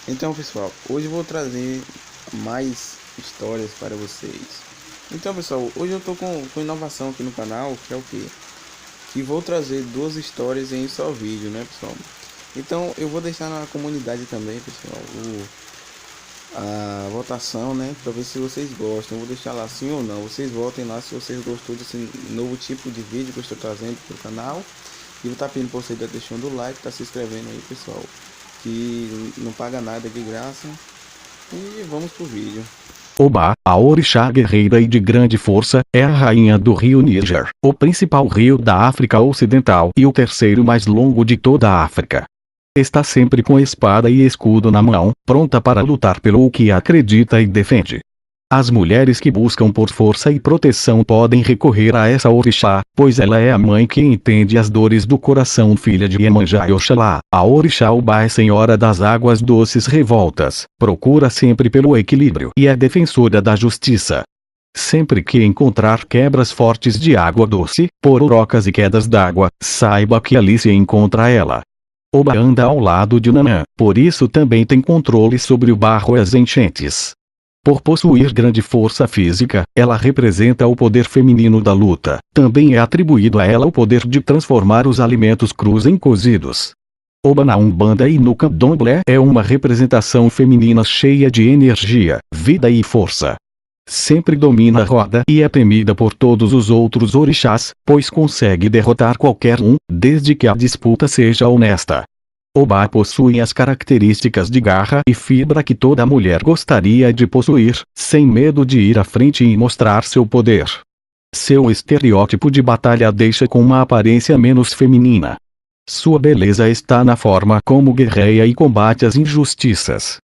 Então, pessoal, hoje eu vou trazer mais histórias para vocês. Então, pessoal, hoje eu tô com inovação aqui no canal, que é o quê? Que vou trazer duas histórias em só vídeo, né, pessoal? Então, eu vou deixar na comunidade também, pessoal, a votação, né, para ver se vocês gostam. Eu vou deixar lá sim ou não. Vocês votem lá se vocês gostou desse novo tipo de vídeo que eu estou trazendo para o canal. E vou estar pedindo para vocês deixando o like, tá se inscrevendo aí, pessoal, que não paga nada de graça. E vamos pro vídeo. Oba, a orixá guerreira e de grande força, é a rainha do rio Níger, o principal rio da África Ocidental e o terceiro mais longo de toda a África. Está sempre com espada e escudo na mão, pronta para lutar pelo que acredita e defende. As mulheres que buscam por força e proteção podem recorrer a essa orixá, pois ela é a mãe que entende as dores do coração. Filha de Iemanjá e Oxalá, a orixá Oba é senhora das águas doces revoltas, procura sempre pelo equilíbrio e é defensora da justiça. Sempre que encontrar quebras fortes de água doce, pororocas e quedas d'água, saiba que ali se encontra ela. Oba anda ao lado de Nanã, por isso também tem controle sobre o barro e as enchentes. Por possuir grande força física, ela representa o poder feminino da luta. Também é atribuído a ela o poder de transformar os alimentos crus em cozidos. Oba na Umbanda e no Candomblé é uma representação feminina cheia de energia, vida e força. Sempre domina a roda e é temida por todos os outros orixás, pois consegue derrotar qualquer um, desde que a disputa seja honesta. Oba possui as características de garra e fibra que toda mulher gostaria de possuir, sem medo de ir à frente e mostrar seu poder. Seu estereótipo de batalha deixa com uma aparência menos feminina. Sua beleza está na forma como guerreia e combate as injustiças.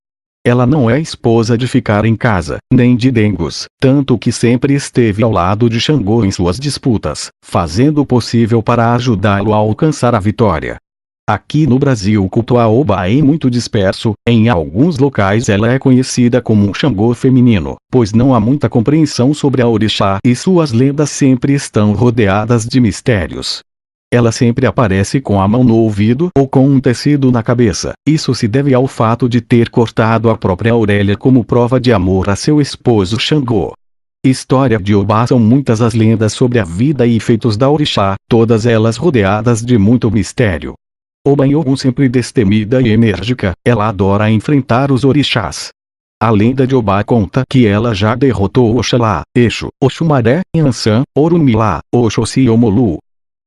Ela não é esposa de ficar em casa, nem de dengos, tanto que sempre esteve ao lado de Xangô em suas disputas, fazendo o possível para ajudá-lo a alcançar a vitória. Aqui no Brasil o culto a Oba é muito disperso, em alguns locais ela é conhecida como um Xangô feminino, pois não há muita compreensão sobre a orixá e suas lendas sempre estão rodeadas de mistérios. Ela sempre aparece com a mão no ouvido ou com um tecido na cabeça, isso se deve ao fato de ter cortado a própria orelha como prova de amor a seu esposo Xangô. História de Oba. São muitas as lendas sobre a vida e feitos da orixá, todas elas rodeadas de muito mistério. Oba em Ogum sempre destemida e enérgica, ela adora enfrentar os orixás. A lenda de Oba conta que ela já derrotou Oxalá, Exu, Oxumaré, Yansan, Orunmila, Oxóssi e Omolu.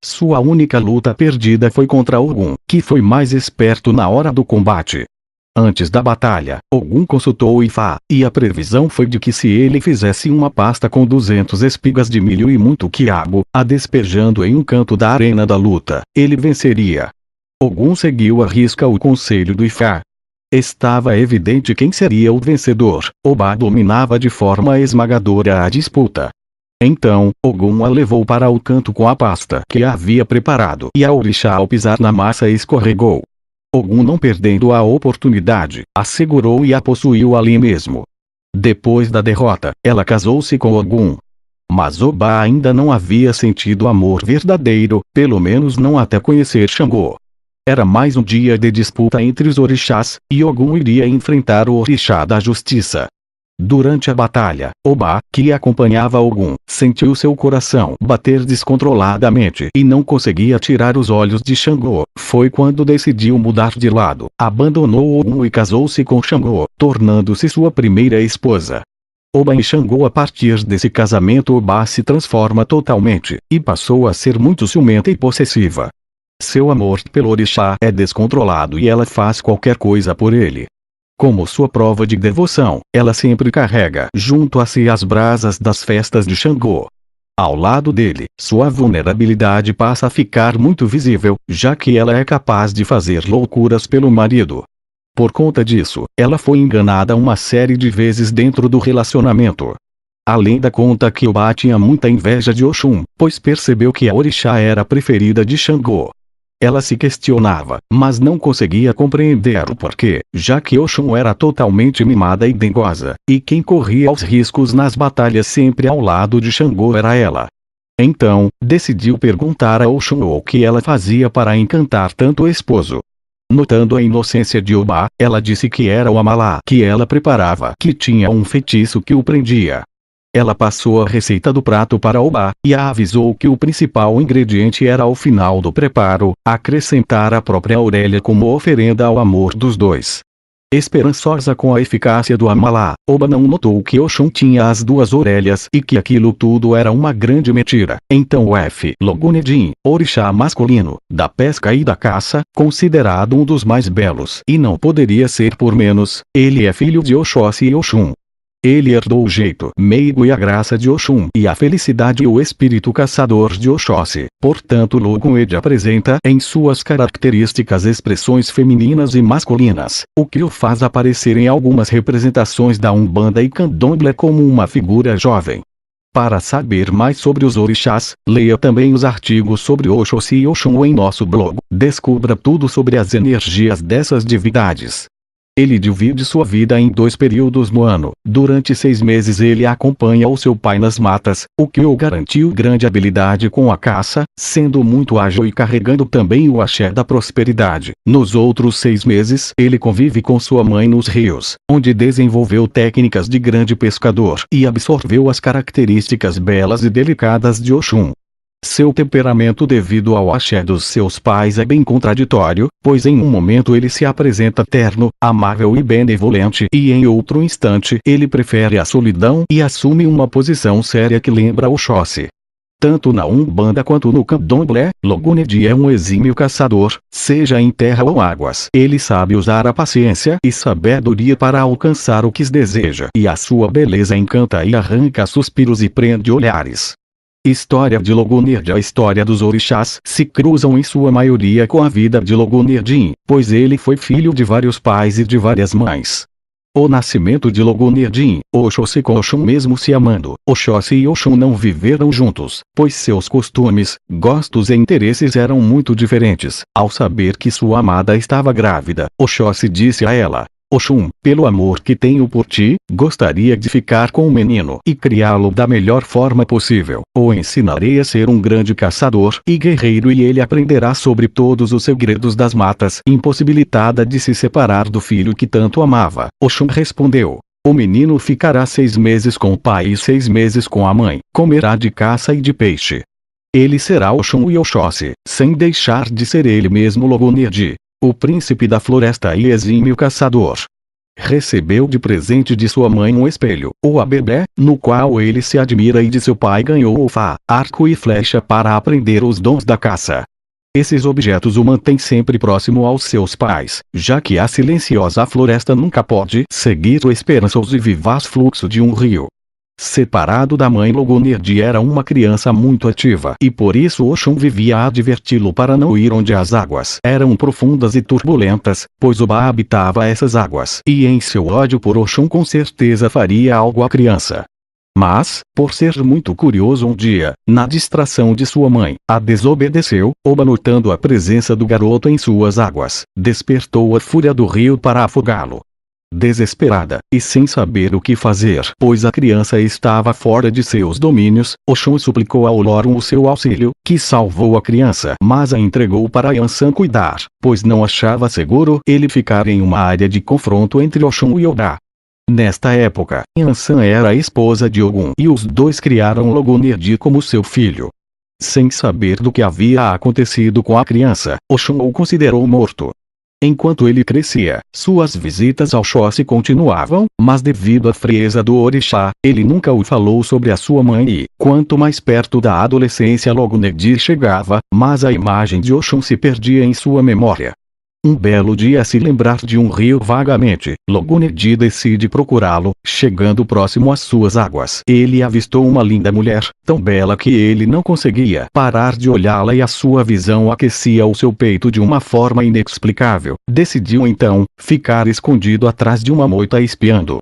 Sua única luta perdida foi contra Ogum, que foi mais esperto na hora do combate. Antes da batalha, Ogum consultou Ifá, e a previsão foi de que se ele fizesse uma pasta com 200 espigas de milho e muito quiabo, a despejando em um canto da arena da luta, ele venceria. Ogum seguiu à risca o conselho do Ifá. Estava evidente quem seria o vencedor. Oba dominava de forma esmagadora a disputa. Então, Ogum a levou para o canto com a pasta que havia preparado e a orixá ao pisar na massa escorregou. Ogum, não perdendo a oportunidade, a segurou e a possuiu ali mesmo. Depois da derrota, ela casou-se com Ogum. Mas Oba ainda não havia sentido amor verdadeiro, pelo menos não até conhecer Xangô. Era mais um dia de disputa entre os orixás, e Ogum iria enfrentar o orixá da justiça. Durante a batalha, Oba, que acompanhava Ogum, sentiu seu coração bater descontroladamente e não conseguia tirar os olhos de Xangô. Foi quando decidiu mudar de lado, abandonou Ogum e casou-se com Xangô, tornando-se sua primeira esposa. Oba e Xangô. A partir desse casamento Oba se transforma totalmente, e passou a ser muito ciumenta e possessiva. Seu amor pelo orixá é descontrolado e ela faz qualquer coisa por ele. Como sua prova de devoção, ela sempre carrega junto a si as brasas das festas de Xangô. Ao lado dele, sua vulnerabilidade passa a ficar muito visível, já que ela é capaz de fazer loucuras pelo marido. Por conta disso, ela foi enganada uma série de vezes dentro do relacionamento. A lenda conta que Oba tinha muita inveja de Oxum, pois percebeu que a orixá era a preferida de Xangô. Ela se questionava, mas não conseguia compreender o porquê, já que Oxum era totalmente mimada e dengosa, e quem corria os riscos nas batalhas sempre ao lado de Xangô era ela. Então, decidiu perguntar a Oxum o que ela fazia para encantar tanto o esposo. Notando a inocência de Obá, ela disse que era o amalá que ela preparava, que tinha um feitiço que o prendia. Ela passou a receita do prato para Obá, e a avisou que o principal ingrediente era ao final do preparo, acrescentar a própria Aurélia como oferenda ao amor dos dois. Esperançosa com a eficácia do amalá, Obá não notou que Oxum tinha as duas orelhas e que aquilo tudo era uma grande mentira. Então o Logunedin, orixá masculino, da pesca e da caça, considerado um dos mais belos e não poderia ser por menos, ele é filho de Oxóssi e Oxum. Ele herdou o jeito meigo e a graça de Oxum e a felicidade e o espírito caçador de Oxóssi. Portanto, Loguned apresenta em suas características expressões femininas e masculinas, o que o faz aparecer em algumas representações da Umbanda e Candomblé como uma figura jovem. Para saber mais sobre os orixás, leia também os artigos sobre Oxóssi e Oxum em nosso blog. Descubra tudo sobre as energias dessas divindades. Ele divide sua vida em 2 períodos no ano. Durante 6 meses ele acompanha o seu pai nas matas, o que o garantiu grande habilidade com a caça, sendo muito ágil e carregando também o axé da prosperidade. Nos outros 6 meses ele convive com sua mãe nos rios, onde desenvolveu técnicas de grande pescador e absorveu as características belas e delicadas de Oxum. Seu temperamento devido ao axé dos seus pais é bem contraditório, pois em um momento ele se apresenta terno, amável e benevolente e em outro instante ele prefere a solidão e assume uma posição séria que lembra Oxóssi. Tanto na Umbanda quanto no Candomblé, Logunedi é um exímio caçador, seja em terra ou águas. Ele sabe usar a paciência e sabedoria para alcançar o que deseja e a sua beleza encanta e arranca suspiros e prende olhares. História de Loguned. A história dos orixás se cruzam em sua maioria com a vida de Logunedin, pois ele foi filho de vários pais e de várias mães. O nascimento de Logunedin, Oxóssi com Oxum mesmo se amando, Oxóssi e Oxum não viveram juntos, pois seus costumes, gostos e interesses eram muito diferentes. Ao saber que sua amada estava grávida, Oxóssi disse a ela: Oxum, pelo amor que tenho por ti, gostaria de ficar com o menino e criá-lo da melhor forma possível. O ensinarei a ser um grande caçador e guerreiro e ele aprenderá sobre todos os segredos das matas. Impossibilitada de se separar do filho que tanto amava, Oxum respondeu: o menino ficará 6 meses com o pai e 6 meses com a mãe, comerá de caça e de peixe. Ele será Oxum e Oxóssi, sem deixar de ser ele mesmo Logunedi, o príncipe da floresta e exímio caçador. Recebeu de presente de sua mãe um espelho, o abebé, no qual ele se admira, e de seu pai ganhou o fá, arco e flecha para aprender os dons da caça. Esses objetos o mantêm sempre próximo aos seus pais, já que a silenciosa floresta nunca pode seguir o esperançoso e vivaz fluxo de um rio. Separado da mãe, Logunedi era uma criança muito ativa e por isso Oxum vivia a adverti-lo para não ir onde as águas eram profundas e turbulentas, pois Obá habitava essas águas e em seu ódio por Oxum com certeza faria algo à criança. Mas, por ser muito curioso um dia, na distração de sua mãe, a desobedeceu. Obá, notando a presença do garoto em suas águas, despertou a fúria do rio para afogá-lo. Desesperada, e sem saber o que fazer, pois a criança estava fora de seus domínios, Oxum suplicou ao Olorum o seu auxílio, que salvou a criança, mas a entregou para Yansan cuidar, pois não achava seguro ele ficar em uma área de confronto entre Oxum e Obá. Nesta época, Yansan era a esposa de Ogum e os dois criaram Logunedi como seu filho. Sem saber do que havia acontecido com a criança, Oxum o considerou morto. Enquanto ele crescia, suas visitas ao Oxóssi continuavam, mas devido à frieza do orixá, ele nunca o falou sobre a sua mãe e, quanto mais perto da adolescência Logunedi chegava, mais a imagem de Oxum se perdia em sua memória. Um belo dia, a se lembrar de um rio vagamente, Logunedi decide procurá-lo. Chegando próximo às suas águas, ele avistou uma linda mulher, tão bela que ele não conseguia parar de olhá-la e a sua visão aquecia o seu peito de uma forma inexplicável. Decidiu então ficar escondido atrás de uma moita espiando.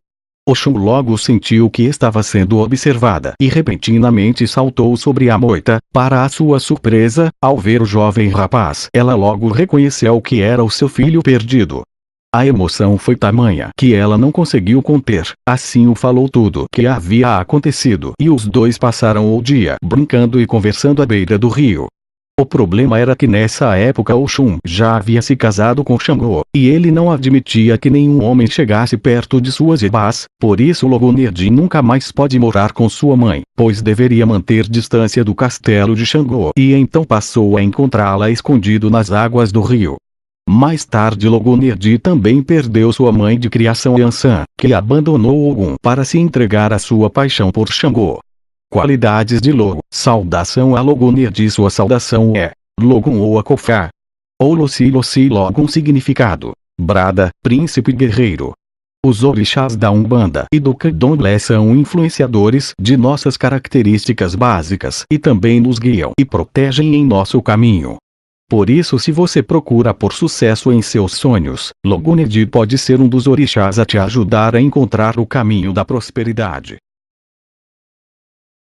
Oxum logo sentiu que estava sendo observada e repentinamente saltou sobre a moita. Para a sua surpresa, ao ver o jovem rapaz, ela logo reconheceu que era o seu filho perdido. A emoção foi tamanha que ela não conseguiu conter, assim o falou tudo que havia acontecido e os dois passaram o dia brincando e conversando à beira do rio. O problema era que nessa época Oxum já havia se casado com Xangô, e ele não admitia que nenhum homem chegasse perto de suas irmãs, por isso Logonerdi nunca mais pode morar com sua mãe, pois deveria manter distância do castelo de Xangô, e então passou a encontrá-la escondido nas águas do rio. Mais tarde Logonerdi também perdeu sua mãe de criação Yansan, que abandonou Ogum para se entregar à sua paixão por Xangô. Qualidades de Logo. Saudação a Logonerdi. Sua saudação é Logum ou Akofá. Ou Lossi Logum. Significado: Brada, príncipe guerreiro. Os orixás da Umbanda e do Candomblé são influenciadores de nossas características básicas e também nos guiam e protegem em nosso caminho. Por isso, se você procura por sucesso em seus sonhos, Logonerdi pode ser um dos orixás a te ajudar a encontrar o caminho da prosperidade.